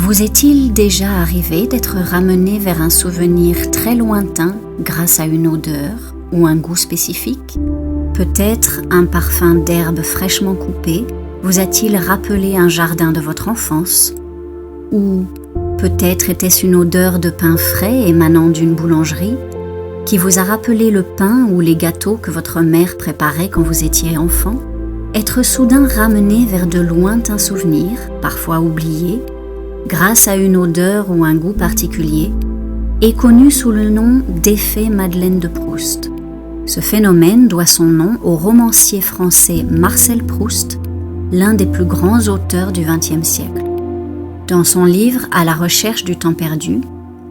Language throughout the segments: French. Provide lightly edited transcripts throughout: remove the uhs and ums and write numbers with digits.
Vous est-il déjà arrivé d'être ramené vers un souvenir très lointain grâce à une odeur ou un goût spécifique? Peut-être un parfum d'herbe fraîchement coupée vous a-t-il rappelé un jardin de votre enfance? Ou peut-être était-ce une odeur de pain frais émanant d'une boulangerie qui vous a rappelé le pain ou les gâteaux que votre mère préparait quand vous étiez enfant? Être soudain ramené vers de lointains souvenirs, parfois oubliés, grâce à une odeur ou un goût particulier, est connu sous le nom d'effet Madeleine de Proust. Ce phénomène doit son nom au romancier français Marcel Proust, l'un des plus grands auteurs du XXe siècle. Dans son livre « À la recherche du temps perdu »,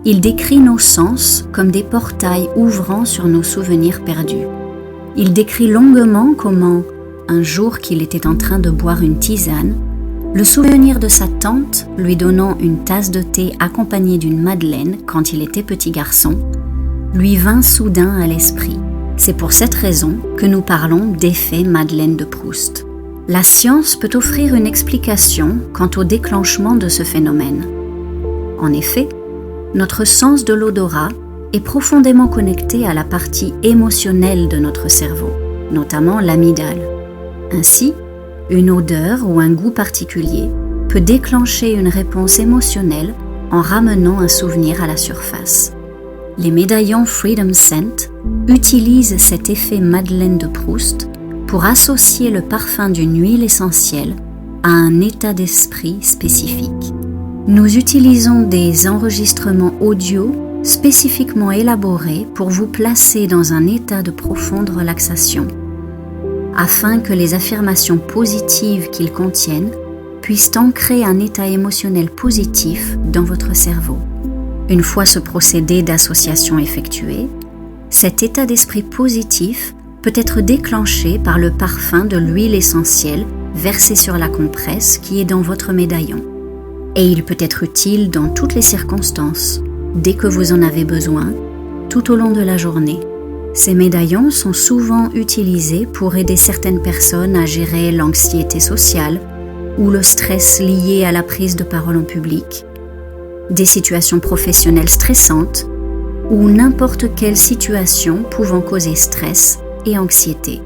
il décrit nos sens comme des portails ouvrant sur nos souvenirs perdus. Il décrit longuement comment, un jour qu'il était en train de boire une tisane, le souvenir de sa tante lui donnant une tasse de thé accompagnée d'une madeleine quand il était petit garçon, lui vint soudain à l'esprit. C'est pour cette raison que nous parlons d'effet Madeleine de Proust. La science peut offrir une explication quant au déclenchement de ce phénomène. En effet, notre sens de l'odorat est profondément connecté à la partie émotionnelle de notre cerveau, notamment l'amygdale. Ainsi, une odeur ou un goût particulier peut déclencher une réponse émotionnelle en ramenant un souvenir à la surface. Les médaillons Freedom Scent utilisent cet effet Madeleine de Proust pour associer le parfum d'une huile essentielle à un état d'esprit spécifique. Nous utilisons des enregistrements audio spécifiquement élaborés pour vous placer dans un état de profonde relaxation, afin que les affirmations positives qu'ils contiennent puissent ancrer un état émotionnel positif dans votre cerveau. Une fois ce procédé d'association effectué, cet état d'esprit positif peut être déclenché par le parfum de l'huile essentielle versée sur la compresse qui est dans votre médaillon. Et il peut être utile dans toutes les circonstances, dès que vous en avez besoin, tout au long de la journée. Ces médaillons sont souvent utilisés pour aider certaines personnes à gérer l'anxiété sociale ou le stress lié à la prise de parole en public, des situations professionnelles stressantes ou n'importe quelle situation pouvant causer stress et anxiété.